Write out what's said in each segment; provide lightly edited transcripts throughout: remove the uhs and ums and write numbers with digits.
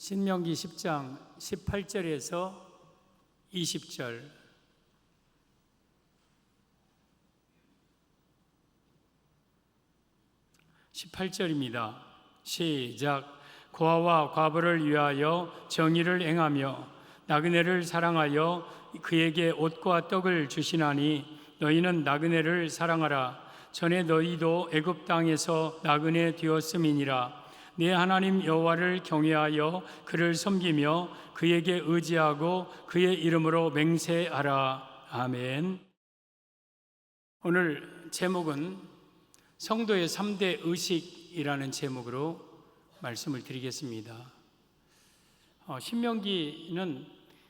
신명기 10장 18절에서 20절. 18절입니다. 시작. 고아와 과부를 위하여 정의를 행하며 나그네를 사랑하여 그에게 옷과 떡을 주시나니 너희는 나그네를 사랑하라. 전에 너희도 애굽 땅에서 나그네 되었음이니라. 네 하나님 여호와를 경외하여 그를 섬기며 그에게 의지하고 그의 이름으로 맹세하라. 아멘. 오늘 제목은 성도의 3대 의식이라는 제목으로 말씀을 드리겠습니다. 신명기는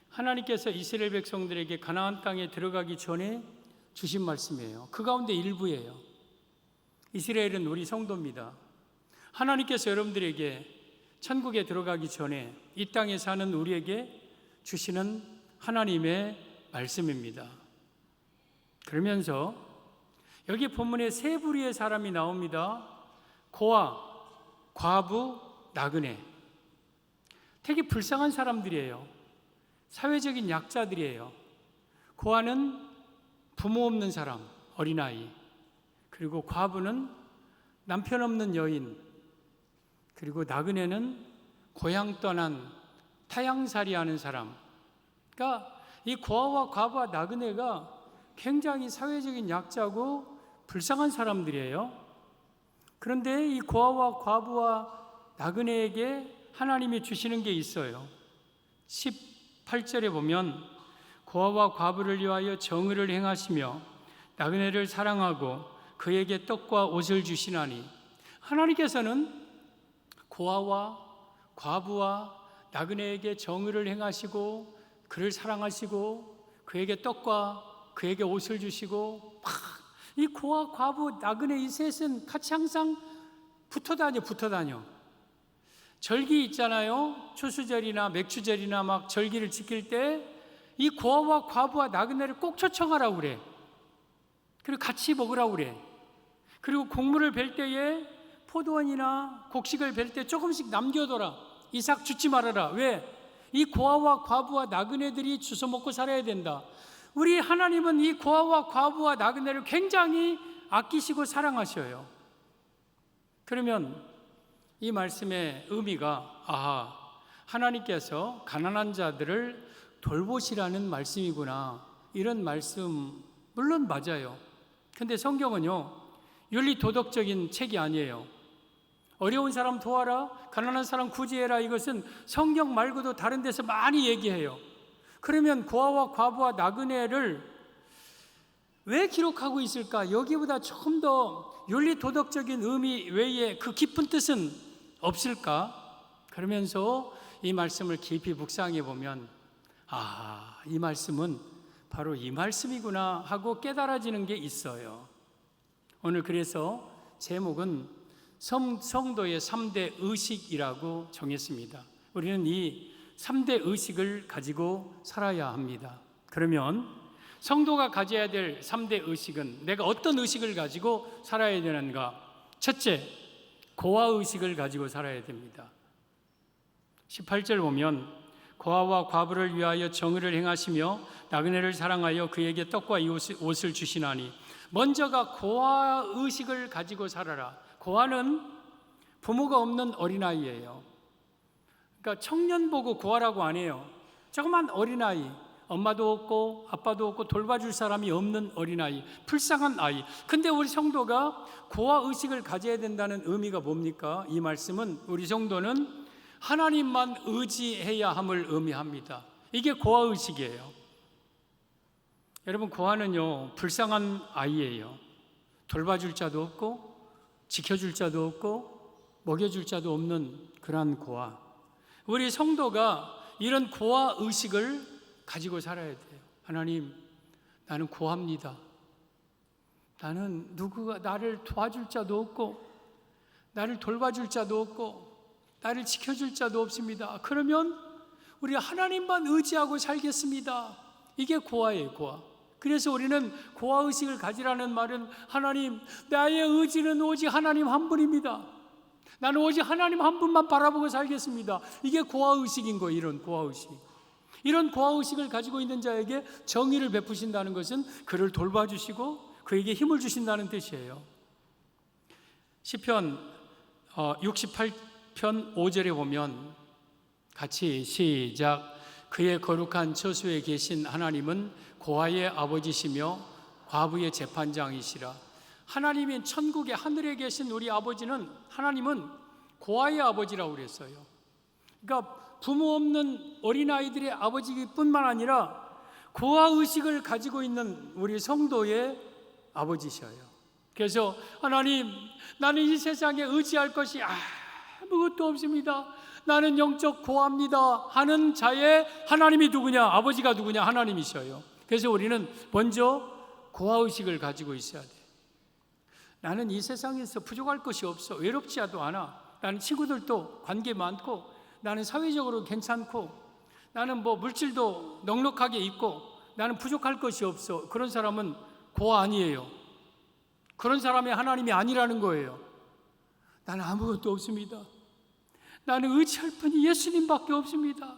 하나님께서 이스라엘 백성들에게 가나안 땅에 들어가기 전에 주신 말씀이에요. 그 가운데 일부예요. 이스라엘은 우리 성도입니다. 하나님께서 여러분들에게 천국에 들어가기 전에 이 땅에 사는 우리에게 주시는 하나님의 말씀입니다. 그러면서 여기 본문에 세 부류의 사람이 나옵니다. 고아, 과부, 나그네. 되게 불쌍한 사람들이에요. 사회적인 약자들이에요. 고아는 부모 없는 사람, 어린아이. 그리고 과부는 남편 없는 여인. 그리고 나그네는 고향 떠난 타향살이 하는 사람. 그러니까 이 고아와 과부와 나그네가 굉장히 사회적인 약자고 불쌍한 사람들이에요. 그런데 이 고아와 과부와 나그네에게 하나님이 주시는 게 있어요. 18절에 보면 고아와 과부를 위하여 정의를 행하시며 나그네를 사랑하고 그에게 떡과 옷을 주시나니, 하나님께서는 고아와 과부와 나그네에게 정의를 행하시고 그를 사랑하시고 그에게 떡과 그에게 옷을 주시고, 이 고아, 과부, 나그네 이 셋은 같이 항상 붙어 다녀. 절기 있잖아요. 추수절이나 맥추절이나 막 절기를 지킬 때 이 고아와 과부와 나그네를 꼭 초청하라고 그래. 그리고 같이 먹으라고 그래. 그리고 곡물을 벨 때에 포도원이나 곡식을 벨 때 조금씩 남겨둬라. 이삭 줍지 말아라. 왜? 이 고아와 과부와 나그네들이 주워 먹고 살아야 된다. 우리 하나님은 이 고아와 과부와 나그네를 굉장히 아끼시고 사랑하셔요. 그러면 이 말씀의 의미가, 하나님께서 가난한 자들을 돌보시라는 말씀이구나, 이런 말씀 물론 맞아요. 근데 성경은요, 윤리 도덕적인 책이 아니에요. 어려운 사람 도와라, 가난한 사람 구제해라, 이것은 성경 말고도 다른 데서 많이 얘기해요. 그러면 고아와 과부와 나그네를 왜 기록하고 있을까? 여기보다 조금 더 윤리 도덕적인 의미 외에 그 깊은 뜻은 없을까? 그러면서 이 말씀을 깊이 묵상해 보면, 이 말씀은 바로 이 말씀이구나 하고 깨달아지는 게 있어요. 오늘 그래서 제목은 성도의 3대 의식이라고 정했습니다. 우리는 이 3대 의식을 가지고 살아야 합니다. 그러면 성도가 가져야 될 3대 의식은, 내가 어떤 의식을 가지고 살아야 되는가? 첫째, 고아 의식을 가지고 살아야 됩니다. 18절 보면 고아와 과부를 위하여 정의를 행하시며 나그네를 사랑하여 그에게 떡과 옷을 주시나니, 먼저가 고아 의식을 가지고 살아라. 고아는 부모가 없는 어린아이예요. 그러니까 청년 보고 고아라고 안 해요. 조그만 어린아이, 엄마도 없고 아빠도 없고 돌봐줄 사람이 없는 어린아이, 불쌍한 아이. 근데 우리 성도가 고아 의식을 가져야 된다는 의미가 뭡니까? 이 말씀은 우리 성도는 하나님만 의지해야 함을 의미합니다. 이게 고아 의식이에요. 여러분, 고아는요, 불쌍한 아이예요. 돌봐줄 자도 없고 지켜줄 자도 없고 먹여줄 자도 없는 그러한 고아. 우리 성도가 이런 고아 의식을 가지고 살아야 돼요. 하나님, 나는 고아입니다. 나는 누구가 나를 도와줄 자도 없고 나를 돌봐줄 자도 없고 나를 지켜줄 자도 없습니다. 그러면 우리 하나님만 의지하고 살겠습니다. 이게 고아예요, 고아. 그래서 우리는 고아의식을 가지라는 말은, 하나님, 나의 의지는 오직 하나님 한 분입니다. 나는 오직 하나님 한 분만 바라보고 살겠습니다. 이게 고아의식인 거예요. 이런 고아의식. 이런 고아의식을 가지고 있는 자에게 정의를 베푸신다는 것은 그를 돌봐주시고 그에게 힘을 주신다는 뜻이에요. 시편 68편 5절에 보면 같이 시작. 그의 거룩한 처소에 계신 하나님은 고아의 아버지시며 과부의 재판장이시라. 하나님인 천국의 하늘에 계신 우리 아버지는, 하나님은 고아의 아버지라고 그랬어요. 그러니까 부모 없는 어린아이들의 아버지뿐만 아니라 고아의식을 가지고 있는 우리 성도의 아버지셔요. 그래서 하나님, 나는 이 세상에 의지할 것이 아무것도 없습니다. 나는 영적 고아입니다 하는 자의 하나님이 누구냐? 아버지가 누구냐? 하나님이셔요. 그래서 우리는 먼저 고아의식을 가지고 있어야 돼요. 나는 이 세상에서 부족할 것이 없어. 외롭지도 않아. 나는 친구들도 관계 많고, 나는 사회적으로 괜찮고, 나는 물질도 넉넉하게 있고, 나는 부족할 것이 없어. 그런 사람은 고아 아니에요. 그런 사람이 하나님이 아니라는 거예요. 나는 아무것도 없습니다. 나는 의지할 분이 예수님밖에 없습니다.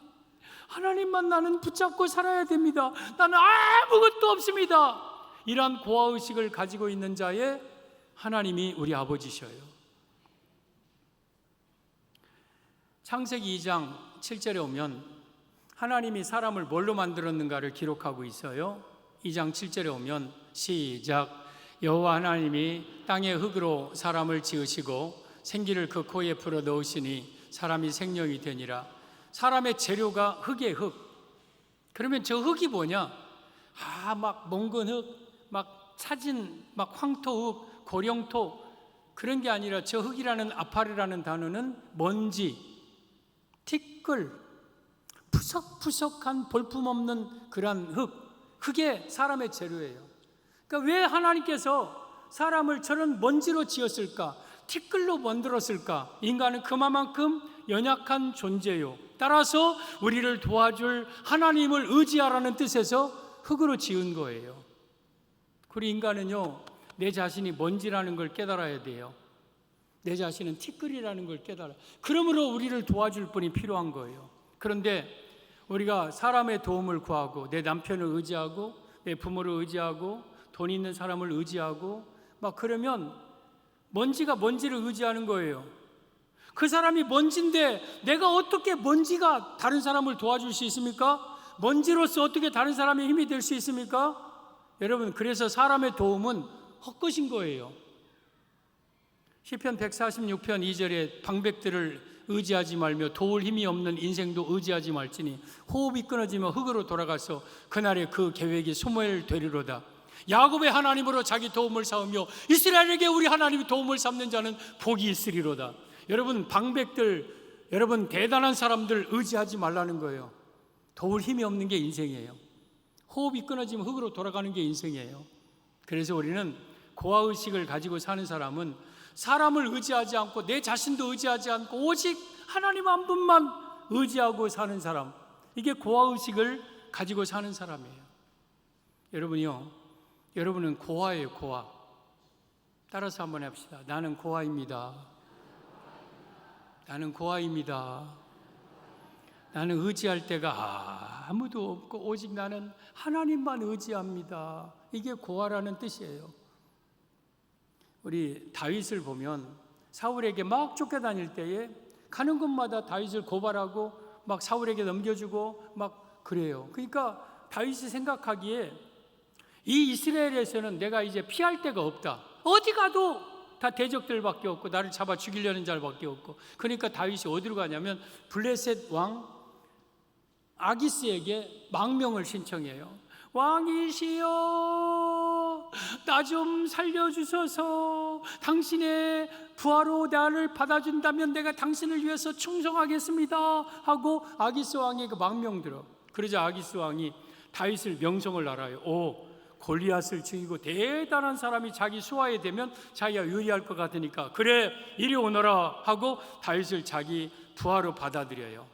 하나님만 나는 붙잡고 살아야 됩니다. 나는 아무것도 없습니다. 이러한 고아의식을 가지고 있는 자의 하나님이 우리 아버지셔요. 창세기 2장 7절에 오면 하나님이 사람을 뭘로 만들었는가를 기록하고 있어요. 2장 7절에 오면 시작. 여호와 하나님이 땅의 흙으로 사람을 지으시고 생기를 그 코에 불어 넣으시니 사람이 생명이 되니라. 사람의 재료가 흙의 흙. 그러면 저 흙이 뭐냐? 막 몽근 흙, 막 차진, 막 황토 흙, 고령토, 그런 게 아니라 저 흙이라는 아파르라는 단어는 먼지, 티끌, 푸석푸석한 볼품없는 그런 흙, 그게 사람의 재료예요. 그러니까 왜 하나님께서 사람을 저런 먼지로 지었을까? 티끌로 만들었을까? 인간은 그만큼 연약한 존재요. 따라서 우리를 도와줄 하나님을 의지하라는 뜻에서 흙으로 지은 거예요. 우리 인간은요, 내 자신이 먼지라는 걸 깨달아야 돼요. 내 자신은 티끌이라는 걸 깨달아요. 그러므로 우리를 도와줄 분이 필요한 거예요. 그런데 우리가 사람의 도움을 구하고, 내 남편을 의지하고, 내 부모를 의지하고, 돈 있는 사람을 의지하고 막 그러면 먼지가 먼지를 의지하는 거예요. 그 사람이 먼지인데 내가 어떻게 먼지가 다른 사람을 도와줄 수 있습니까? 먼지로서 어떻게 다른 사람의 힘이 될 수 있습니까? 여러분, 그래서 사람의 도움은 헛것인 거예요. 시편 146편 2절에 방백들을 의지하지 말며 도울 힘이 없는 인생도 의지하지 말지니 호흡이 끊어지며 흙으로 돌아가서 그날에 그 계획이 소멸되리로다. 야곱의 하나님으로 자기 도움을 삼으며 이스라엘에게 우리 하나님이 도움을 삼는 자는 복이 있으리로다. 여러분, 방백들, 여러분 대단한 사람들 의지하지 말라는 거예요. 도울 힘이 없는 게 인생이에요. 호흡이 끊어지면 흙으로 돌아가는 게 인생이에요. 그래서 우리는 고아의식을 가지고 사는 사람은 사람을 의지하지 않고 내 자신도 의지하지 않고 오직 하나님 한 분만 의지하고 사는 사람, 이게 고아의식을 가지고 사는 사람이에요. 여러분이요, 여러분은 고아예요. 고아. 따라서 한번 해봅시다. 나는 고아입니다. 나는 고아입니다. 나는 의지할 데가 아무도 없고 오직 나는 하나님만 의지합니다. 이게 고아라는 뜻이에요. 우리 다윗을 보면 사울에게 막 쫓겨다닐 때에 가는 곳마다 다윗을 고발하고 막 사울에게 넘겨주고 막 그래요. 그러니까 다윗이 생각하기에 이 이스라엘에서는 내가 이제 피할 데가 없다. 어디 가도 다 대적들밖에 없고 나를 잡아 죽이려는 자밖에 없고. 그러니까 다윗이 어디로 가냐면 블레셋 왕 아기스에게 망명을 신청해요. 왕이시여, 나 좀 살려주소서. 당신의 부하로 나를 받아준다면 내가 당신을 위해서 충성하겠습니다 하고 아기스 왕에게 망명 들어. 그러자 아기스 왕이 다윗을 명성을 알아요. 골리앗을 죽이고 대단한 사람이 자기 수하에 되면 자기가 유리할 것 같으니까 그래, 이리 오너라 하고 다윗을 자기 부하로 받아들여요.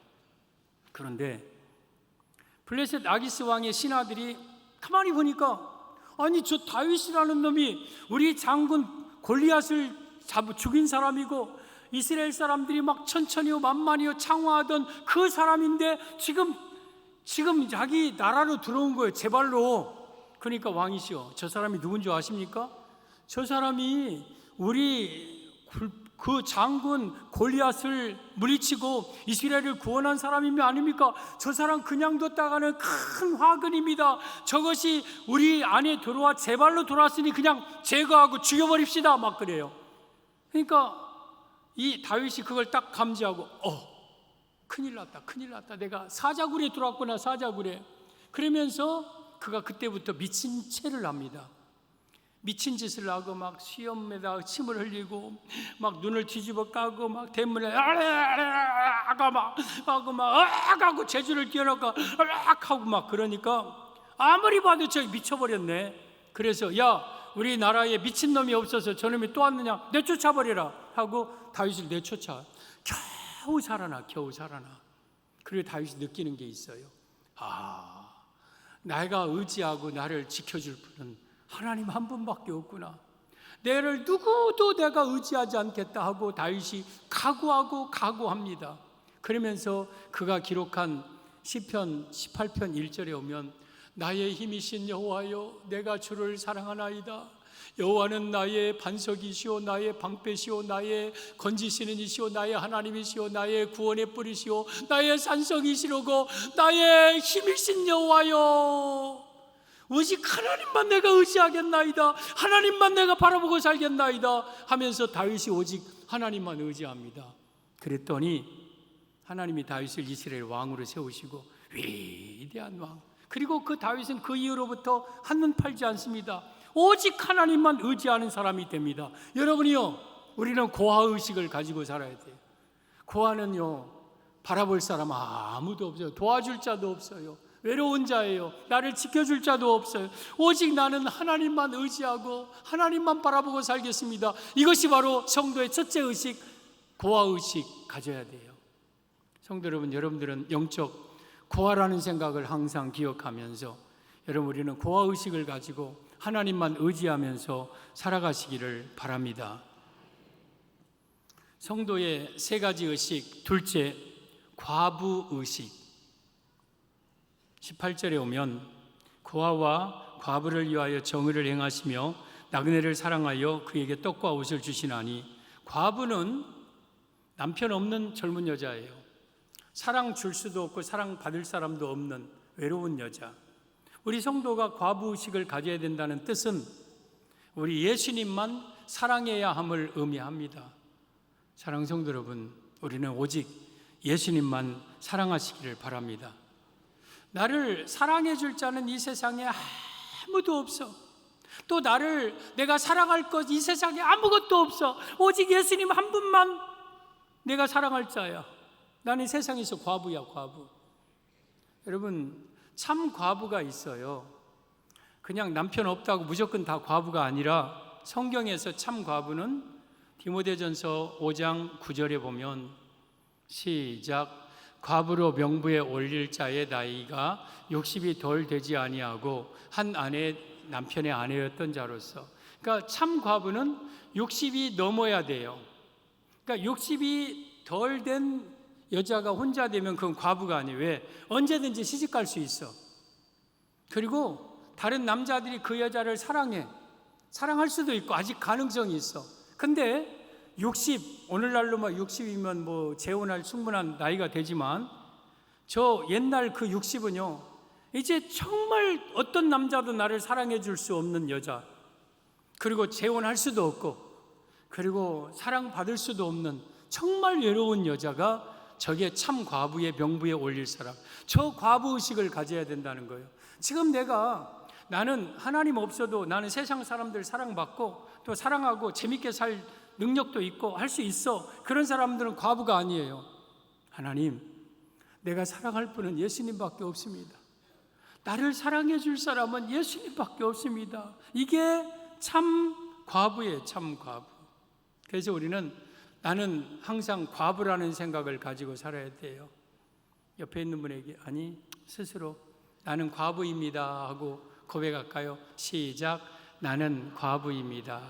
그런데 블레셋 아기스 왕의 신하들이 가만히 보니까 아니, 저 다윗이라는 놈이 우리 장군 골리앗을 죽인 사람이고 이스라엘 사람들이 막 천천히요 만만히요 창화하던 그 사람인데 지금 자기 나라로 들어온 거예요. 제 발로. 그러니까 왕이시여, 저 사람이 누군지 아십니까? 저 사람이 우리 그 장군 골리앗을 물리치고 이스라엘을 구원한 사람이면 아닙니까? 저 사람 그냥 뒀다가는 큰 화근입니다. 저것이 우리 안에 들어와 제 발로 돌아왔으니 그냥 제거하고 죽여버립시다. 막 그래요. 그러니까 이 다윗이 그걸 딱 감지하고 큰일 났다. 내가 사자굴에 들어왔구나, 사자굴에. 그러면서 그가 그때부터 미친 체를 합니다. 미친 짓을 하고 막 수염에다 침을 흘리고 막 눈을 뒤집어 까고 막 대문에 하고 제주를 뛰어나가 하고 막 그러니까 아무리 봐도 저기 미쳐버렸네. 그래서 야, 우리나라에 미친놈이 없어서 저놈이 또 왔느냐, 내쫓아버리라 하고 다윗을 내쫓아 겨우 살아나. 그리고 다윗이 느끼는 게 있어요. 내가 의지하고 나를 지켜줄 분은 하나님 한 분밖에 없구나. 내를 누구도 내가 의지하지 않겠다 하고 다윗이 각오합니다. 그러면서 그가 기록한 시편 18편 1절에 오면 나의 힘이신 여호와여, 내가 주를 사랑하나이다. 여호와는 나의 반석이시오, 나의 방패시오, 나의 건지시는 이시오, 나의 하나님이시오, 나의 구원의 뿌리시오, 나의 산성이시로고 나의 힘이신 여호와여, 오직 하나님만 내가 의지하겠나이다. 하나님만 내가 바라보고 살겠나이다 하면서 다윗이 오직 하나님만 의지합니다. 그랬더니 하나님이 다윗을 이스라엘 왕으로 세우시고 위대한 왕. 그리고 그 다윗은 그 이후로부터 한눈 팔지 않습니다. 오직 하나님만 의지하는 사람이 됩니다. 여러분이요, 우리는 고아의식을 가지고 살아야 돼요. 고아는요, 바라볼 사람 아무도 없어요. 도와줄 자도 없어요. 외로운 자예요. 나를 지켜줄 자도 없어요. 오직 나는 하나님만 의지하고 하나님만 바라보고 살겠습니다. 이것이 바로 성도의 첫째 의식, 고아의식 가져야 돼요. 성도 여러분, 여러분들은 영적 고아라는 생각을 항상 기억하면서 여러분, 우리는 고아의식을 가지고 하나님만 의지하면서 살아가시기를 바랍니다. 성도의 세 가지 의식, 둘째, 과부의식. 18절에 오면 고아와 과부를 위하여 정의를 행하시며 나그네를 사랑하여 그에게 떡과 옷을 주시나니, 과부는 남편 없는 젊은 여자예요. 사랑 줄 수도 없고 사랑 받을 사람도 없는 외로운 여자. 우리 성도가 과부의식을 가져야 된다는 뜻은 우리 예수님만 사랑해야 함을 의미합니다. 사랑하는 성도 여러분, 우리는 오직 예수님만 사랑하시기를 바랍니다. 나를 사랑해 줄 자는 이 세상에 아무도 없어. 또 나를 내가 사랑할 것 이 세상에 아무것도 없어. 오직 예수님 한 분만 내가 사랑할 자야. 나는 세상에서 과부야, 과부. 여러분, 참 과부가 있어요. 그냥 남편 없다고 무조건 다 과부가 아니라 성경에서 참 과부는 디모데전서 5장 9절에 보면 시작, 과부로 명부에 올릴 자의 나이가 60이 덜 되지 아니하고 한 아내 남편의 아내였던 자로서. 그러니까 참 과부는 60이 넘어야 돼요. 그러니까 60이 덜 된 여자가 혼자 되면 그건 과부가 아니에요. 왜? 언제든지 시집갈 수 있어. 그리고 다른 남자들이 그 여자를 사랑할 수도 있고 아직 가능성이 있어. 근데 60, 오늘날로 60이면 뭐 재혼할 충분한 나이가 되지만 저 옛날 그 60은요, 이제 정말 어떤 남자도 나를 사랑해 줄 수 없는 여자, 그리고 재혼할 수도 없고, 그리고 사랑받을 수도 없는 정말 외로운 여자가 저게 참 과부의 명부에 올릴 사람. 저 과부의식을 가져야 된다는 거예요. 지금 나는 하나님 없어도 나는 세상 사람들 사랑받고 또 사랑하고 재밌게 살 능력도 있고 할 수 있어. 그런 사람들은 과부가 아니에요. 하나님, 내가 사랑할 분은 예수님밖에 없습니다. 나를 사랑해 줄 사람은 예수님밖에 없습니다. 이게 참 과부예요, 참 과부. 그래서 우리는 나는 항상 과부라는 생각을 가지고 살아야 돼요. 옆에 있는 분에게 아니 스스로 나는 과부입니다 하고 고백할까요? 시작, 나는 과부입니다.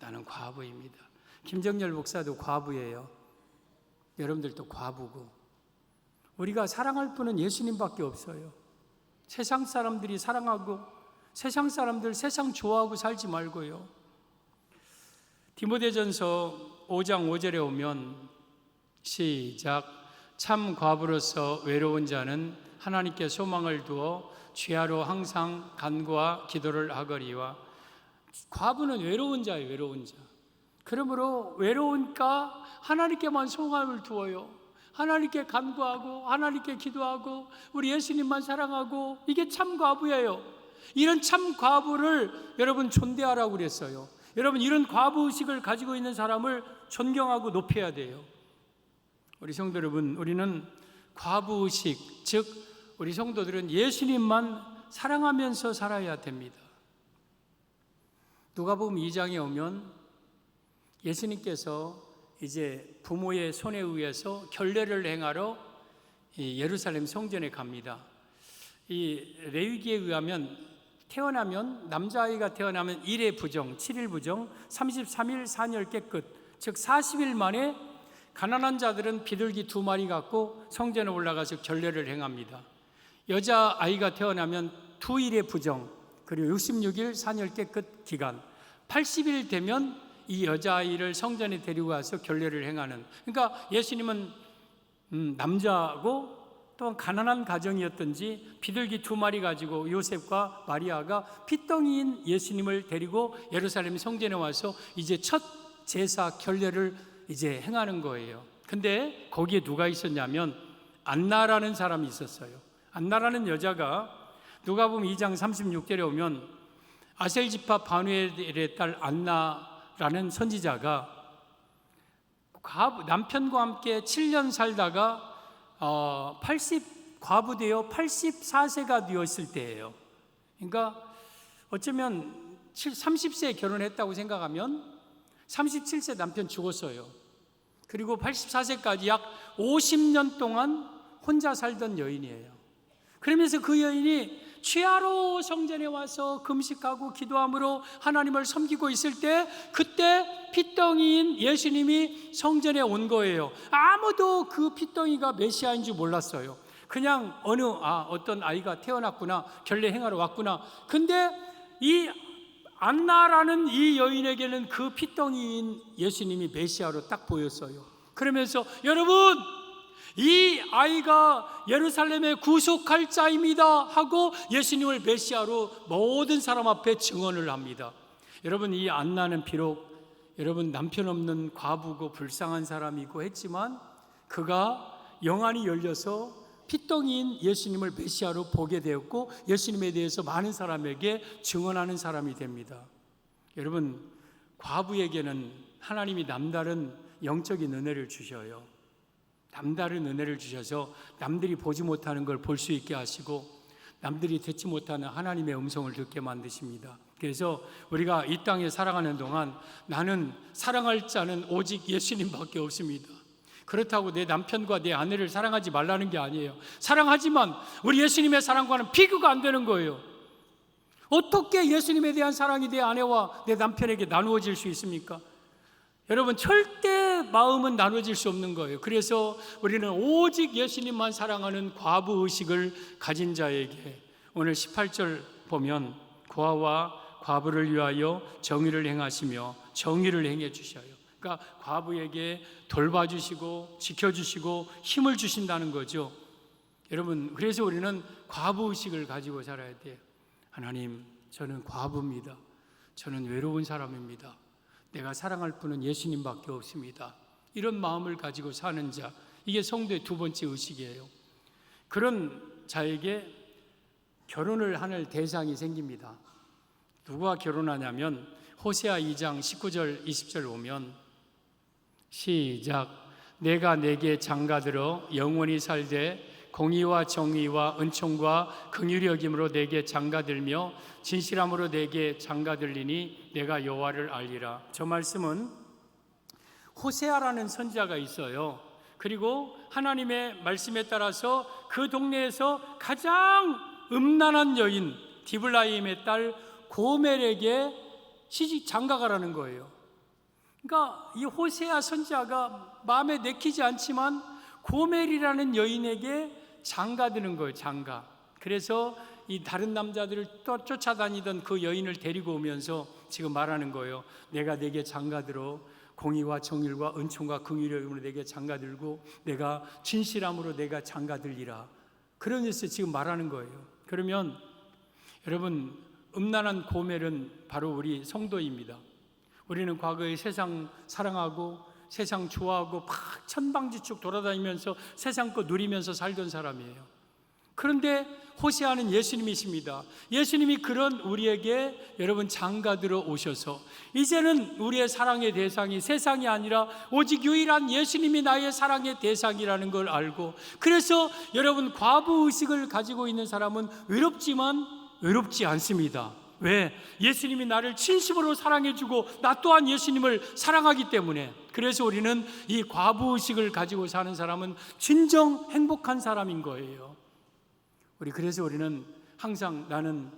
나는 과부입니다. 김정열 목사도 과부예요. 여러분들도 과부고. 우리가 사랑할 분은 예수님밖에 없어요. 세상 사람들이 사랑하고 세상 사람들 세상 좋아하고 살지 말고요. 디모데전서 5장 5절에 오면 시작. 참 과부로서 외로운 자는 하나님께 소망을 두어 주야로 항상 간구와 기도를 하거리와. 과부는 외로운 자예요. 외로운 자. 그러므로 외로우니까 하나님께만 소망을 두어요. 하나님께 간구하고 하나님께 기도하고 우리 예수님만 사랑하고, 이게 참 과부예요. 이런 참 과부를 여러분 존대하라고 그랬어요. 여러분, 이런 과부의식을 가지고 있는 사람을 존경하고 높여야 돼요. 우리 성도 여러분, 우리는 과부의식, 즉 우리 성도들은 예수님만 사랑하면서 살아야 됩니다. 누가복음 2장에 오면 예수님께서 이제 부모의 손에 의해서 결례를 행하러 예루살렘 성전에 갑니다. 이 레위기에 의하면 태어나면, 남자아이가 태어나면 1회 부정, 7일 부정, 33일 산열 깨끗, 즉 40일 만에 가난한 자들은 비둘기 2마리 갖고 성전에 올라가서 결례를 행합니다. 여자아이가 태어나면 2일의 부정, 그리고 66일 산열 깨끗 기간, 80일 되면 이 여자아이를 성전에 데리고 가서 결례를 행하는. 그러니까 예수님은 남자고 또한 가난한 가정이었던지 비둘기 2마리 가지고 요셉과 마리아가 핏덩이인 예수님을 데리고 예루살렘 성전에 와서 이제 첫 제사 결례를 이제 행하는 거예요. 근데 거기에 누가 있었냐면 안나라는 사람이 있었어요. 안나라는 여자가 누가복음 2장 36절에 오면 아셀 지파 바누엘의 딸 안나라는 선지자가 남편과 함께 7년 살다가 과부되어 84세가 되었을 때예요. 그러니까 어쩌면 30세에 결혼했다고 생각하면 37세 남편 죽었어요. 그리고 84세까지 약 50년 동안 혼자 살던 여인이에요. 그러면서 그 여인이 취하로 성전에 와서 금식하고 기도함으로 하나님을 섬기고 있을 때, 그때 핏덩이인 예수님이 성전에 온 거예요. 아무도 그 핏덩이가 메시아인 줄 몰랐어요. 그냥 어떤 아이가 태어났구나, 결례 행하러 왔구나. 근데 이 안나라는 이 여인에게는 그 핏덩이인 예수님이 메시아로 딱 보였어요. 그러면서 여러분, 이 아이가 예루살렘의 구속할 자입니다 하고 예수님을 메시아로 모든 사람 앞에 증언을 합니다. 여러분, 이 안나는 비록 여러분 남편 없는 과부고 불쌍한 사람이고 했지만 그가 영안이 열려서 핏덩이인 예수님을 메시아로 보게 되었고 예수님에 대해서 많은 사람에게 증언하는 사람이 됩니다. 여러분, 과부에게는 하나님이 남다른 영적인 은혜를 주셔요. 남다른 은혜를 주셔서 남들이 보지 못하는 걸 볼 수 있게 하시고 남들이 듣지 못하는 하나님의 음성을 듣게 만드십니다. 그래서 우리가 이 땅에 살아가는 동안 나는 사랑할 자는 오직 예수님밖에 없습니다. 그렇다고 내 남편과 내 아내를 사랑하지 말라는 게 아니에요. 사랑하지만 우리 예수님의 사랑과는 비교가 안 되는 거예요. 어떻게 예수님에 대한 사랑이 내 아내와 내 남편에게 나누어질 수 있습니까? 여러분, 절대 마음은 나눠질 수 없는 거예요. 그래서 우리는 오직 예수님만 사랑하는 과부의식을 가진 자에게 오늘 18절 보면 고아와 과부를 위하여 정의를 행하시며 정의를 행해 주셔요. 그러니까 과부에게 돌봐주시고 지켜주시고 힘을 주신다는 거죠. 여러분, 그래서 우리는 과부의식을 가지고 살아야 돼요. 하나님, 저는 과부입니다. 저는 외로운 사람입니다. 내가 사랑할 분은 예수님밖에 없습니다. 이런 마음을 가지고 사는 자, 이게 성도의 두 번째 의식이에요. 그런 자에게 결혼을 하는 대상이 생깁니다. 누가 결혼하냐면 호세아 2장 19절 20절 보면 시작. 내가 내게 장가들어 영원히 살되 공의와 정의와 은총과 긍휼히 여김으로 내게 장가들며 진실함으로 내게 장가들리니 내가 여호와를 알리라. 저 말씀은 호세아라는 선지자가 있어요. 그리고 하나님의 말씀에 따라서 그 동네에서 가장 음란한 여인 디블라임의 딸 고멜에게 시집 장가가라는 거예요. 그러니까 이 호세아 선지자가 마음에 내키지 않지만 고멜이라는 여인에게 장가드는 거예요. 장가. 그래서 이 다른 남자들을 또 쫓아다니던 그 여인을 데리고 오면서 지금 말하는 거예요. 내가 내게 장가들어 공의와 정의와 은총과 긍휼으로 내게 장가들고 내가 진실함으로 내가 장가들리라. 그러면서 지금 말하는 거예요. 그러면 여러분, 음란한 고멜은 바로 우리 성도입니다. 우리는 과거에 세상 사랑하고 세상 좋아하고 막 천방지축 돌아다니면서 세상 거 누리면서 살던 사람이에요. 그런데 호세아는 예수님이십니다. 예수님이 그런 우리에게 여러분 장가들어 오셔서 이제는 우리의 사랑의 대상이 세상이 아니라 오직 유일한 예수님이 나의 사랑의 대상이라는 걸 알고, 그래서 여러분 과부의식을 가지고 있는 사람은 외롭지만 외롭지 않습니다. 왜? 예수님이 나를 진심으로 사랑해주고 나 또한 예수님을 사랑하기 때문에. 그래서 우리는 이 과부의식을 가지고 사는 사람은 진정 행복한 사람인 거예요. 그래서 우리는 항상 나는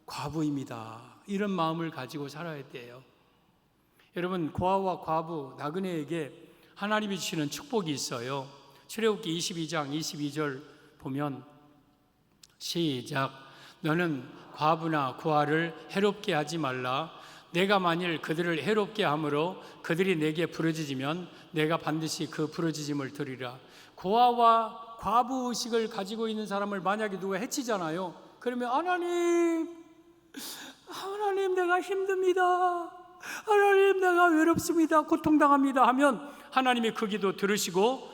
과부입니다, 이런 마음을 가지고 살아야 돼요. 여러분, 고아와 과부 나그네에게 하나님이 주시는 축복이 있어요. 출애굽기 22장 22절 보면 시작. 너는 과부나 고아를 해롭게 하지 말라. 내가 만일 그들을 해롭게 함으로 그들이 내게 부르짖으면 내가 반드시 그 부르짖음을 들으리라. 고아와 과부 의식을 가지고 있는 사람을 만약에 누가 해치잖아요. 그러면 하나님 내가 힘듭니다, 하나님 내가 외롭습니다, 고통당합니다 하면 하나님이 그 기도 들으시고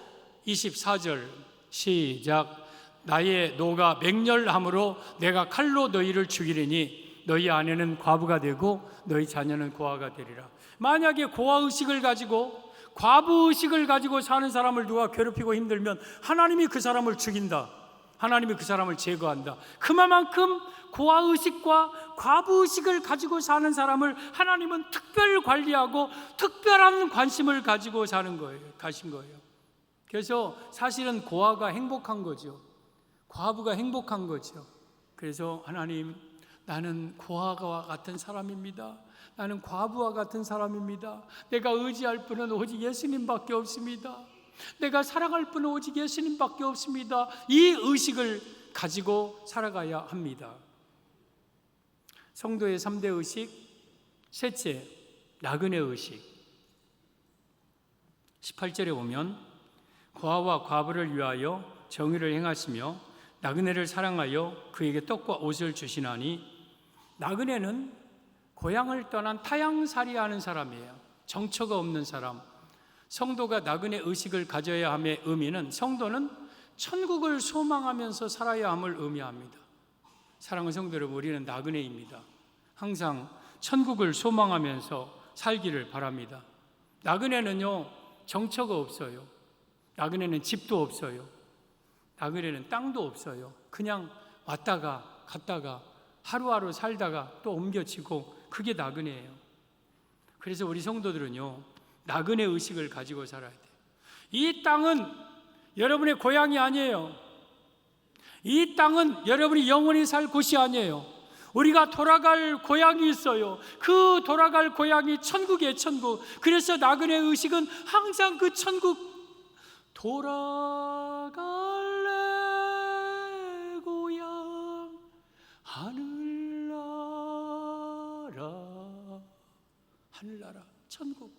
24절 시작. 나의 노가 맹렬함으로 내가 칼로 너희를 죽이리니 너희 아내는 과부가 되고 너희 자녀는 고아가 되리라. 만약에 고아의식을 가지고 과부의식을 가지고 사는 사람을 누가 괴롭히고 힘들면 하나님이 그 사람을 죽인다, 하나님이 그 사람을 제거한다. 그만큼 고아의식과 과부의식을 가지고 사는 사람을 하나님은 특별 관리하고 특별한 관심을 가지고 사는 거예요, 가신 거예요. 그래서 사실은 고아가 행복한 거죠. 과부가 행복한 거죠. 그래서 하나님, 나는 고아와 같은 사람입니다. 나는 과부와 같은 사람입니다. 내가 의지할 분은 오직 예수님밖에 없습니다. 내가 사랑할 분은 오직 예수님밖에 없습니다. 이 의식을 가지고 살아가야 합니다. 성도의 3대 의식, 셋째, 나그네 의식. 18절에 보면 고아와 과부를 위하여 정의를 행하시며 나그네를 사랑하여 그에게 떡과 옷을 주시나니, 나그네는 고향을 떠난 타향살이하는 사람이에요. 정처가 없는 사람. 성도가 나그네 의식을 가져야 함의 의미는, 성도는 천국을 소망하면서 살아야 함을 의미합니다. 사랑하는 성도 여러분, 우리는 나그네입니다. 항상 천국을 소망하면서 살기를 바랍니다. 나그네는요, 정처가 없어요. 나그네는 집도 없어요. 나그네는 땅도 없어요. 그냥 왔다가 갔다가 하루하루 살다가 또 옮겨지고, 그게 나그네예요. 그래서 우리 성도들은요, 나그네 의식을 가지고 살아야 돼요. 이 땅은 여러분의 고향이 아니에요. 이 땅은 여러분이 영원히 살 곳이 아니에요. 우리가 돌아갈 고향이 있어요. 그 돌아갈 고향이 천국이에요, 천국. 그래서 나그네 의식은 항상 그 천국, 돌아갈래 고향 하늘나라, 천국.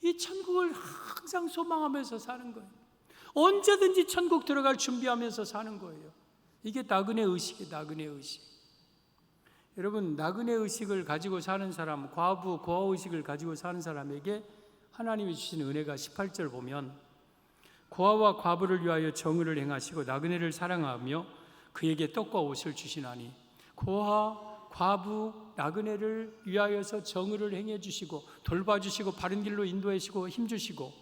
이 천국을 항상 소망하면서 사는 거예요. 언제든지 천국 들어갈 준비하면서 사는 거예요. 이게 나그네 의식이에요, 나그네 의식. 여러분, 나그네 의식을 가지고 사는 사람, 과부, 고아의식을 가지고 사는 사람에게 하나님이 주시는 은혜가 18절 보면 고아와 과부를 위하여 정의를 행하시고 나그네를 사랑하며 그에게 떡과 옷을 주시나니, 고아, 과부, 나그네를 위하여서 정의를 행해 주시고 돌봐주시고 바른 길로 인도해 주시고 힘주시고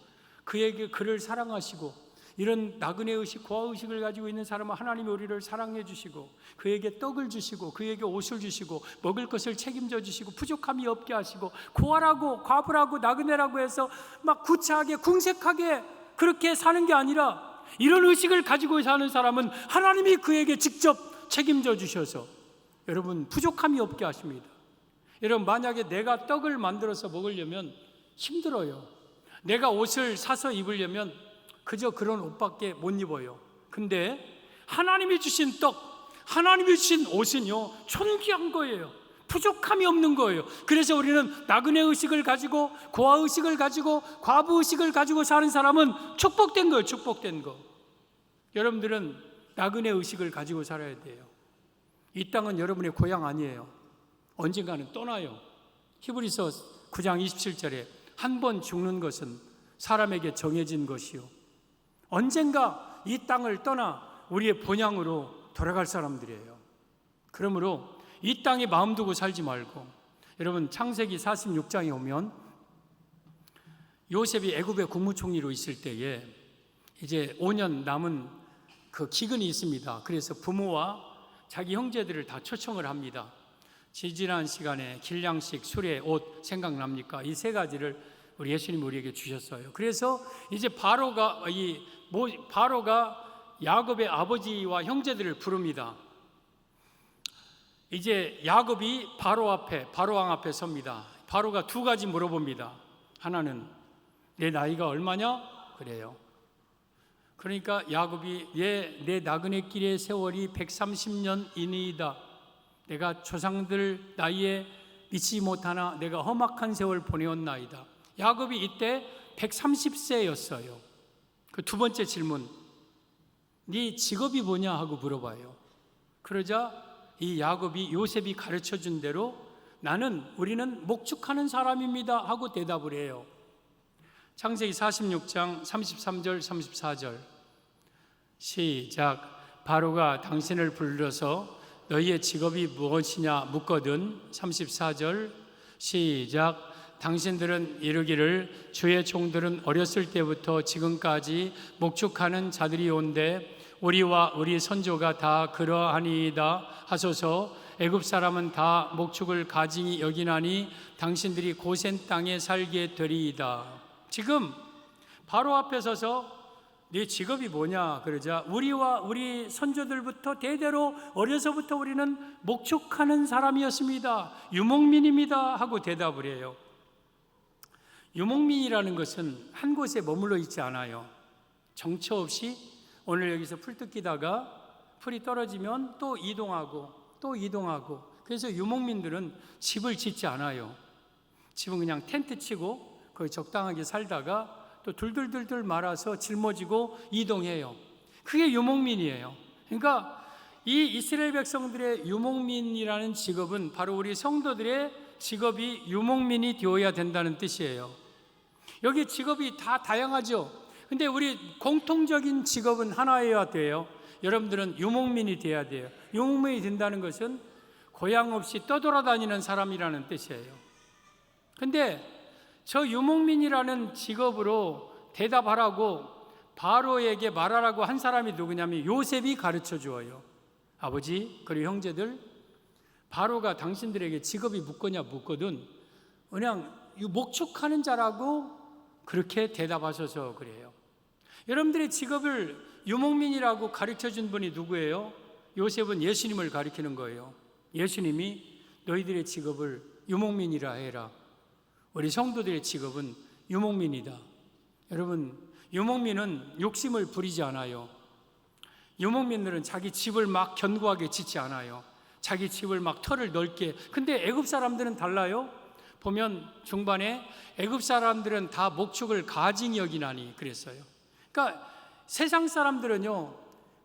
그에게 그를 사랑하시고, 이런 나그네 의식, 고아 의식을 가지고 있는 사람은 하나님이 우리를 사랑해 주시고 그에게 떡을 주시고 그에게 옷을 주시고 먹을 것을 책임져 주시고 부족함이 없게 하시고, 고아라고 과부라고 나그네라고 해서 막 구차하게 궁색하게 그렇게 사는 게 아니라, 이런 의식을 가지고 사는 사람은 하나님이 그에게 직접 책임져 주셔서 여러분 부족함이 없게 하십니다. 여러분, 만약에 내가 떡을 만들어서 먹으려면 힘들어요. 내가 옷을 사서 입으려면 그저 그런 옷밖에 못 입어요. 근데 하나님이 주신 떡, 하나님이 주신 옷은요, 존귀한 거예요. 부족함이 없는 거예요. 그래서 우리는 나그네 의식을 가지고, 고아 의식을 가지고, 과부 의식을 가지고 사는 사람은 축복된 거예요. 축복된 거. 여러분들은 나그네 의식을 가지고 살아야 돼요. 이 땅은 여러분의 고향 아니에요. 언젠가는 떠나요. 히브리서 9장 27절에 한 번 죽는 것은 사람에게 정해진 것이요, 언젠가 이 땅을 떠나 우리의 본향으로 돌아갈 사람들이에요. 그러므로 이 땅에 마음 두고 살지 말고, 여러분 창세기 46장에 오면 요셉이 애굽의 국무총리로 있을 때에 이제 5년 남은 그 기근이 있습니다. 그래서 부모와 자기 형제들을 다 초청을 합니다. 지지난 시간에 길냥식, 수레, 옷 생각납니까? 이 세 가지를 우리 예수님이 우리에게 주셨어요. 그래서 이제 바로가 야곱의 아버지와 형제들을 부릅니다. 이제 야곱이 바로왕 앞에 섭니다. 바로가 두 가지 물어봅니다. 하나는 내 나이가 얼마냐? 그래요. 그러니까 야곱이 내 나그네 길의 세월이 130년이니이다. 내가 조상들 나이에 미치지 못하나 내가 험악한 세월 보내었나이다. 야곱이 이때 130세였어요. 그 두 번째 질문, 네 직업이 뭐냐 하고 물어봐요. 그러자 이 야곱이 요셉이 가르쳐준 대로 우리는 목축하는 사람입니다 하고 대답을 해요. 창세기 46장 33절 34절 시작. 바로가 당신을 불러서 너희의 직업이 무엇이냐 묻거든. 34절 시작. 당신들은 이르기를 주의 종들은 어렸을 때부터 지금까지 목축하는 자들이 온데 우리와 우리 선조가 다 그러하니이다 하소서. 애굽 사람은 다 목축을 가증히 여기나니 당신들이 고센 땅에 살게 되리이다. 지금 바로 앞에 서서 네 직업이 뭐냐 그러자 우리와 우리 선조들부터 대대로 어려서부터 우리는 목축하는 사람이었습니다. 유목민입니다 하고 대답을 해요. 유목민이라는 것은 한 곳에 머물러 있지 않아요. 정처 없이 오늘 여기서 풀 뜯기다가 풀이 떨어지면 또 이동하고 또 이동하고, 그래서 유목민들은 집을 짓지 않아요. 집은 그냥 텐트 치고 거기 적당하게 살다가 또 둘둘둘둘 말아서 짊어지고 이동해요. 그게 유목민이에요. 그러니까 이 이스라엘 백성들의 유목민이라는 직업은 바로 우리 성도들의 직업이 유목민이 되어야 된다는 뜻이에요. 여기 직업이 다 다양하죠. 근데 우리 공통적인 직업은 하나여야 돼요. 여러분들은 유목민이 돼야 돼요. 유목민이 된다는 것은 고향 없이 떠돌아다니는 사람이라는 뜻이에요. 근데 저 유목민이라는 직업으로 대답하라고 바로에게 말하라고 한 사람이 누구냐면 요셉이 가르쳐 주어요. 아버지 그리고 형제들, 바로가 당신들에게 직업이 묻거냐 묻거든 그냥 목축하는 자라고 그렇게 대답하셔서 그래요. 여러분들의 직업을 유목민이라고 가르쳐 준 분이 누구예요? 요셉은 예수님을 가리키는 거예요. 예수님이 너희들의 직업을 유목민이라 해라. 우리 성도들의 직업은 유목민이다. 여러분, 유목민은 욕심을 부리지 않아요. 유목민들은 자기 집을 막 견고하게 짓지 않아요. 자기 집을 막 털을 넓게. 근데 애굽 사람들은 달라요. 보면 중반에 애굽 사람들은 다 목축을 가증히 여기나니 그랬어요. 그러니까 세상 사람들은요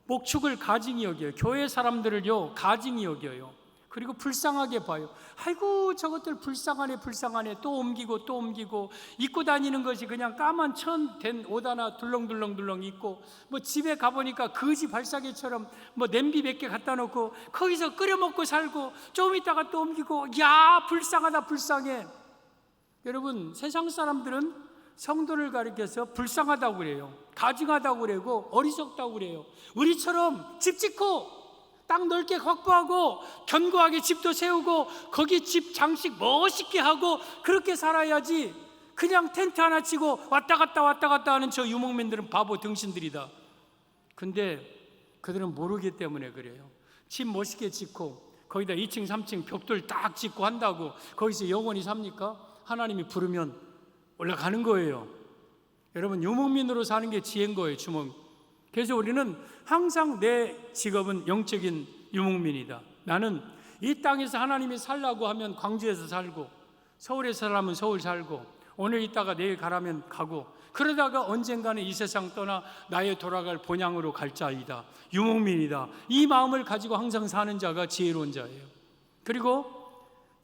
목축을 가증히 여겨요. 교회 사람들을요 가증히 여겨요. 그리고 불쌍하게 봐요. 아이고 저것들 불쌍하네 또 옮기고 또 옮기고, 입고 다니는 것이 그냥 까만 천 된 옷 하나 둘렁둘렁 입고, 뭐 집에 가보니까 거지 발사계처럼 뭐 냄비 몇 개 갖다 놓고 거기서 끓여 먹고 살고 좀 있다가 또 옮기고, 야 불쌍하다 불쌍해. 여러분 세상 사람들은 성도를 가리켜서 불쌍하다고 그래요. 가증하다고 그러고 어리석다고 그래요. 우리처럼 집 짓고 땅 넓게 확보하고 견고하게 집도 세우고 거기 집 장식 멋있게 하고 그렇게 살아야지, 그냥 텐트 하나 치고 왔다 갔다 하는 저 유목민들은 바보 등신들이다. 근데 그들은 모르기 때문에 그래요. 집 멋있게 짓고 거기다 2층 3층 벽돌 딱 짓고 한다고 거기서 영원히 삽니까? 하나님이 부르면 올라가는 거예요. 여러분, 유목민으로 사는 게 지혜인 거예요. 그래서 우리는 항상 내 직업은 영적인 유목민이다. 나는 이 땅에서 하나님이 살라고 하면 광주에서 살고, 서울에서 살라면 서울 살고, 오늘 있다가 내일 가라면 가고, 그러다가 언젠가는 이 세상 떠나 나의 돌아갈 본향으로 갈 자이다. 유목민이다. 이 마음을 가지고 항상 사는 자가 지혜로운 자예요. 그리고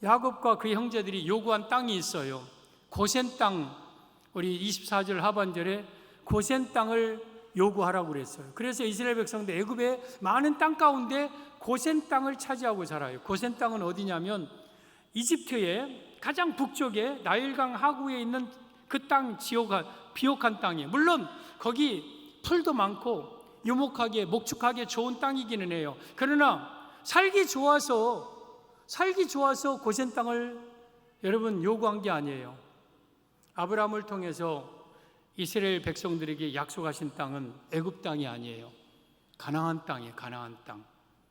야곱과 그 형제들이 요구한 땅이 있어요. 고센 땅, 우리 24절 하반절에 고센 땅을 요구하라고 그랬어요. 그래서 이스라엘 백성들 애굽의 많은 땅 가운데 고센 땅을 차지하고 살아요. 고센 땅은 어디냐면 이집트의 가장 북쪽에 나일강 하구에 있는 그 땅, 비옥한 땅이에요. 물론 거기 풀도 많고 유목하게 목축하게 좋은 땅이기는 해요. 그러나 살기 좋아서 고센 땅을 여러분 요구한 게 아니에요. 아브라함을 통해서 이스라엘 백성들에게 약속하신 땅은 애굽 땅이 아니에요. 가나안 땅이에요. 가나안 땅.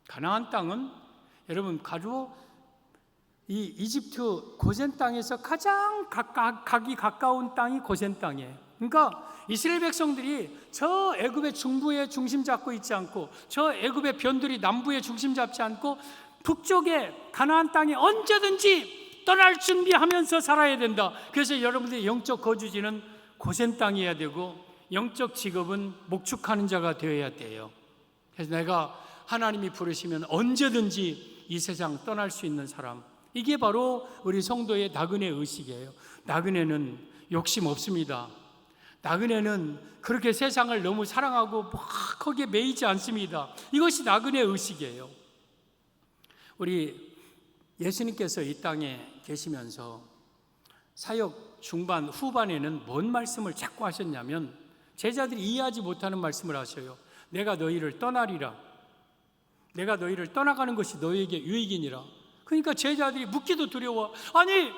가나안 땅은 여러분 가로 이 이집트 고센 땅에서 가장 가기 가까운 땅이 고센 땅이에요. 그러니까 이스라엘 백성들이 저 애굽의 중부에 중심 잡고 있지 않고, 저 애굽의 변두리 남부에 중심 잡지 않고 북쪽에 가나안 땅에 언제든지 떠날 준비하면서 살아야 된다. 그래서 여러분들의 영적 거주지는 고센 땅이어야 되고, 영적 직업은 목축하는 자가 되어야 돼요. 그래서 내가 하나님이 부르시면 언제든지 이 세상 떠날 수 있는 사람, 이게 바로 우리 성도의 나그네 의식이에요. 나그네는 욕심 없습니다. 나그네는 그렇게 세상을 너무 사랑하고 막 거기에 매이지 않습니다. 이것이 나그네 의식이에요. 우리 예수님께서 이 땅에 계시면서 사역 중반 후반에는 뭔 말씀을 자꾸 하셨냐면, 제자들이 이해하지 못하는 말씀을 하셔요. 내가 너희를 떠나리라. 내가 너희를 떠나가는 것이 너희에게 유익이니라. 그러니까 제자들이 묻기도 두려워. 아니,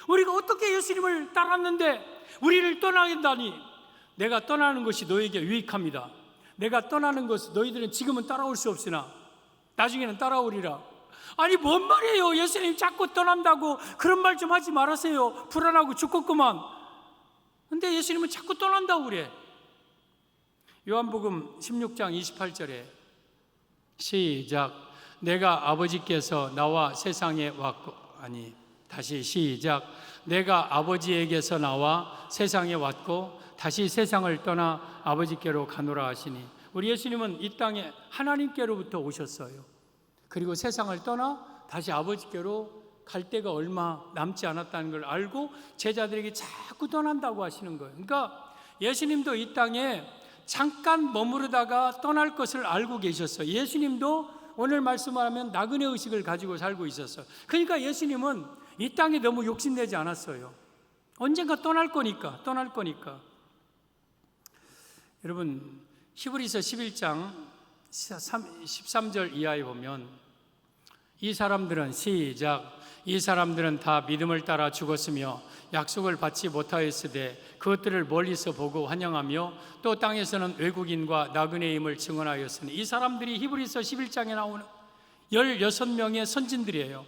우리가 어떻게 예수님을 따랐는데 우리를 떠나겠다니. 내가 떠나는 것이 너희에게 유익합니다. 내가 떠나는 것은 너희들은 지금은 따라올 수 없으나 나중에는 따라오리라. 아니, 뭔 말이에요? 예수님 자꾸 떠난다고 그런 말 좀 하지 말아세요. 불안하고 죽겠구만. 근데 예수님은 자꾸 떠난다고 그래. 요한복음 16장 28절에 시작. 내가 아버지께서 나와 세상에 왔고, 다시 시작. 내가 아버지에게서 나와 세상에 왔고 다시 세상을 떠나 아버지께로 가노라 하시니, 우리 예수님은 이 땅에 하나님께로부터 오셨어요. 그리고 세상을 떠나 다시 아버지께로 갈 때가 얼마 남지 않았다는 걸 알고 제자들에게 자꾸 떠난다고 하시는 거예요. 그러니까 예수님도 이 땅에 잠깐 머무르다가 떠날 것을 알고 계셨어요. 예수님도 오늘 말씀하면 나그네 의식을 가지고 살고 있었어요. 그러니까 예수님은 이 땅에 너무 욕심내지 않았어요. 언젠가 떠날 거니까. 여러분, 히브리서 11장 13절 이하에 보면 이 사람들은 시작. 이 사람들은 다 믿음을 따라 죽었으며 약속을 받지 못하였으되 그것들을 멀리서 보고 환영하며 또 땅에서는 외국인과 나그네임을 증언하였으니, 이 사람들이 히브리서 11장에 나오는 16명의 선진들이에요.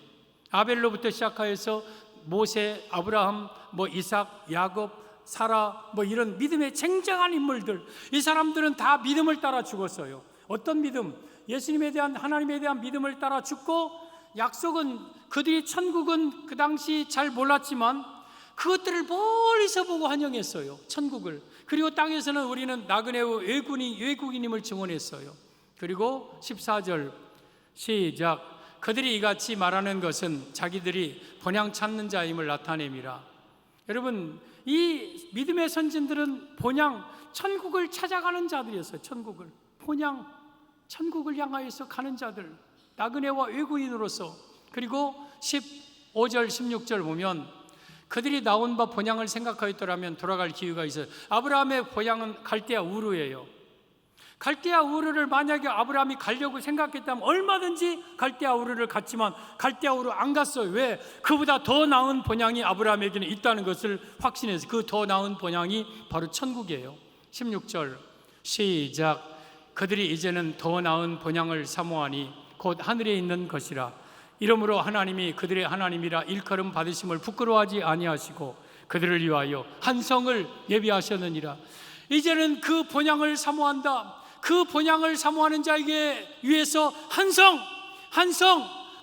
아벨로부터 시작하여서 모세, 아브라함, 이삭, 야곱, 사라, 이런 믿음의 쟁쟁한 인물들, 이 사람들은 다 믿음을 따라 죽었어요. 어떤 믿음? 예수님에 대한, 하나님에 대한 믿음을 따라 죽고, 약속은, 그들이 천국은 그 당시 잘 몰랐지만 그것들을 멀리서 보고 환영했어요. 천국을. 그리고 땅에서는 우리는 나그네의 외국인임을 증언했어요. 그리고 14절 시작. 그들이 이같이 말하는 것은 자기들이 본향 찾는 자임을 나타냄이라. 여러분, 이 믿음의 선진들은 본향, 천국을 찾아가는 자들이었어요. 천국을, 본향, 천국을 향하여서 가는 자들, 나그네와 외국인으로서. 그리고 15절 16절 보면 그들이 나온 바 본향을 생각하였더라면 돌아갈 기회가 있어요. 아브라함의 본향은 갈대아 우르예요. 갈대아 우르를 만약에 아브라함이 가려고 생각했다면 얼마든지 갈대아 우르를 갔지만 갈대아 우르 안 갔어요. 왜? 그보다 더 나은 본향이 아브라함에게는 있다는 것을 확신해서, 그 더 나은 본향이 바로 천국이에요. 16절 시작. 그들이 이제는 더 나은 본향을 사모하니 곧 하늘에 있는 것이라. 이러므로 하나님이 그들의 하나님이라 일컬음 받으심을 부끄러워하지 아니하시고 그들을 위하여 한 성을 예비하셨느니라. 이제는 그 본향을 사모한다. 그 본향을 사모하는 자에게 위해서 한 성,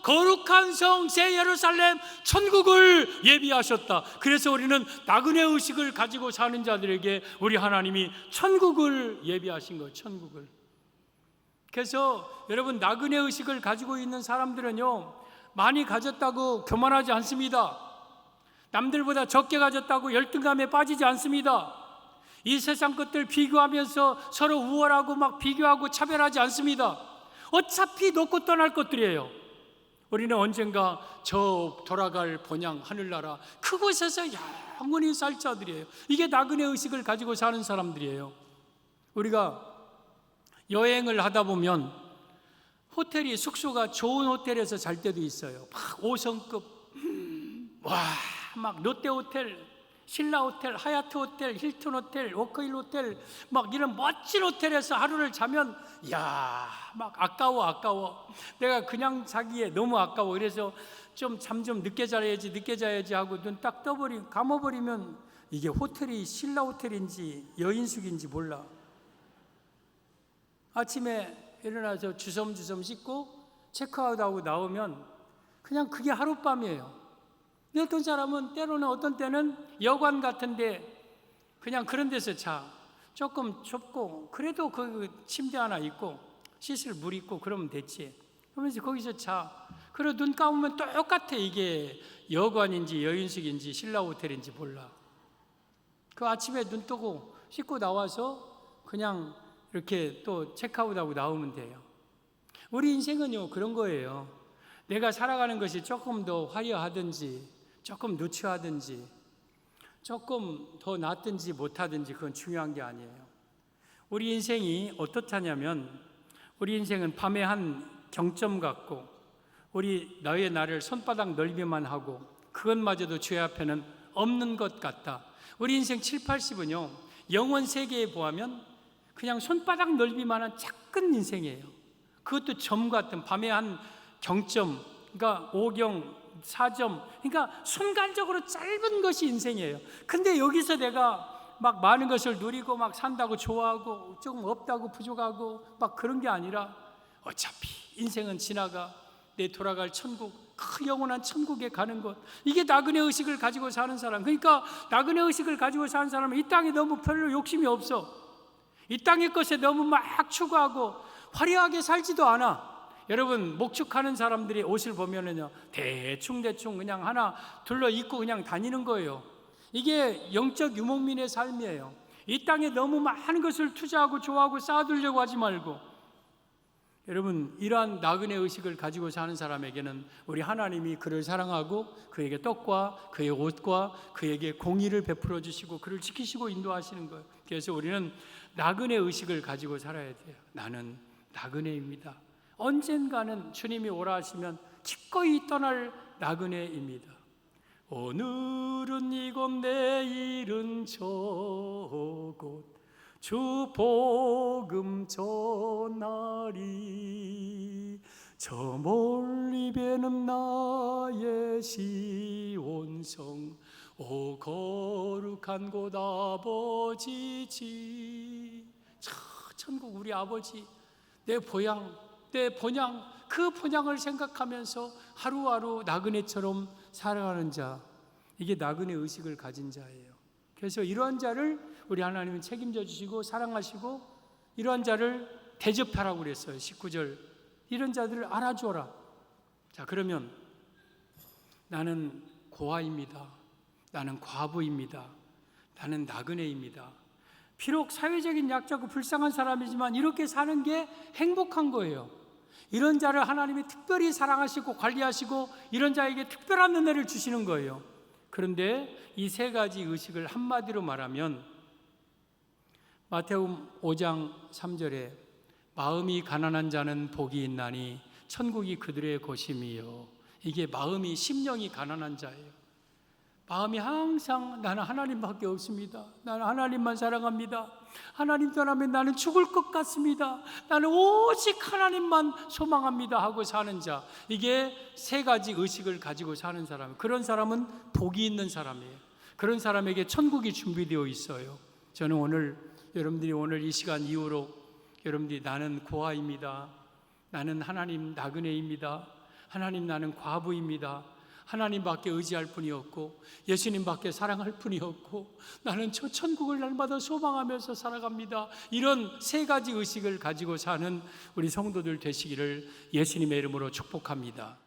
거룩한 성, 새 예루살렘, 천국을 예비하셨다. 그래서 우리는 나그네 의식을 가지고 사는 자들에게 우리 하나님이 천국을 예비하신 거예요. 천국을. 그래서 여러분, 나그네 의식을 가지고 있는 사람들은요, 많이 가졌다고 교만하지 않습니다. 남들보다 적게 가졌다고 열등감에 빠지지 않습니다. 이 세상 것들 비교하면서 서로 우월하고 막 비교하고 차별하지 않습니다. 어차피 놓고 떠날 것들이에요. 우리는 언젠가 저 돌아갈 본향 하늘나라 그곳에서 영원히 살 자들이에요. 이게 나그네 의식을 가지고 사는 사람들이에요. 우리가 여행을 하다 보면 호텔이, 숙소가 좋은 호텔에서 잘 때도 있어요. 막 5성급, 막 롯데호텔, 신라호텔, 하얏트 호텔, 힐튼 호텔, 워크힐 호텔, 막 이런 멋진 호텔에서 하루를 자면 막 아까워. 내가 그냥 자기에 너무 아까워. 그래서 잠 좀 늦게 자야지 하고 눈 딱 감아버리면 이게 호텔이 신라 호텔인지 여인숙인지 몰라. 아침에 일어나서 주섬주섬 씻고 체크아웃하고 나오면 그냥 그게 하룻밤이에요. 어떤 사람은 때로는, 어떤 때는 여관 같은데 그냥 그런 데서 자. 조금 좁고 그래도 그 침대 하나 있고 씻을 물 있고 그러면 됐지. 그러면서 거기서 자. 그리고 눈 감으면 똑같아. 이게 여관인지 여인숙인지 신라 호텔인지 몰라. 그 아침에 눈 뜨고 씻고 나와서 그냥 이렇게 또 체크아웃하고 나오면 돼요. 우리 인생은요, 그런 거예요. 내가 살아가는 것이 조금 더 화려하든지 조금 누추하든지 조금 더 낫든지 못하든지 그건 중요한 게 아니에요. 우리 인생이 어떻다냐면, 우리 인생은 밤에 한 경점 같고 우리 너의 나를 손바닥 넓이만 하고 그것마저도 주의 앞에는 없는 것 같다. 우리 인생 7, 80은요 영원 세계에 보하면 그냥 손바닥 넓이만한 작은 인생이에요. 그것도 점 같은, 밤에 한 경점, 그러니까 5경 4점, 그러니까 순간적으로 짧은 것이 인생이에요. 근데 여기서 내가 막 많은 것을 누리고 막 산다고 좋아하고 조금 없다고 부족하고 막 그런 게 아니라 어차피 인생은 지나가 내 돌아갈 천국, 그 영원한 천국에 가는 것, 이게 나그네 의식을 가지고 사는 사람. 그러니까 나그네 의식을 가지고 사는 사람은 이 땅에 너무 별로 욕심이 없어. 이 땅의 것에 너무 막 추구하고 화려하게 살지도 않아. 여러분, 목축하는 사람들이 옷을 보면은요 대충 그냥 하나 둘러 입고 그냥 다니는 거예요. 이게 영적 유목민의 삶이에요. 이 땅에 너무 많은 것을 투자하고 좋아하고 쌓아두려고 하지 말고, 여러분, 이러한 나그네 의식을 가지고 사는 사람에게는 우리 하나님이 그를 사랑하고 그에게 떡과 그의 옷과 그에게 공의를 베풀어 주시고 그를 지키시고 인도하시는 거예요. 그래서 우리는 나그네 의식을 가지고 살아야 돼요. 나는 나그네입니다. 언젠가는 주님이 오라 하시면 기꺼이 떠날 나그네입니다. 오늘은 이곳, 내일은 저곳, 주 복음 전하리. 저 멀리 배는 나의 시온성, 오 거룩한 곳 아버지 집. 천국 우리 아버지, 내 본향, 그 본향을 생각하면서 하루하루 나그네처럼 살아가는 자, 이게 나그네 의식을 가진 자예요. 그래서 이러한 자를 우리 하나님은 책임져 주시고 사랑하시고 이러한 자를 대접하라고 그랬어요. 19절, 이런 자들을 알아줘라. 자, 그러면 나는 고아입니다. 나는 과부입니다. 나는 나그네입니다. 비록 사회적인 약자고 불쌍한 사람이지만 이렇게 사는 게 행복한 거예요. 이런 자를 하나님이 특별히 사랑하시고 관리하시고 이런 자에게 특별한 은혜를 주시는 거예요. 그런데 이 세 가지 의식을 한마디로 말하면 마태복음 5장 3절에 마음이 가난한 자는 복이 있나니 천국이 그들의 것임이요. 이게 마음이, 심령이 가난한 자예요. 마음이 항상 나는 하나님밖에 없습니다. 나는 하나님만 사랑합니다. 하나님 떠나면 나는 죽을 것 같습니다. 나는 오직 하나님만 소망합니다 하고 사는 자, 이게 세 가지 의식을 가지고 사는 사람, 그런 사람은 복이 있는 사람이에요. 그런 사람에게 천국이 준비되어 있어요. 저는 오늘 여러분들이 오늘 이 시간 이후로 여러분들이 나는 고아입니다. 나는 하나님 나그네입니다. 하나님 나는 과부입니다. 하나님밖에 의지할 분이 없고 예수님밖에 사랑할 분이 없고 나는 저 천국을 날마다 소망하면서 살아갑니다. 이런 세 가지 의식을 가지고 사는 우리 성도들 되시기를 예수님의 이름으로 축복합니다.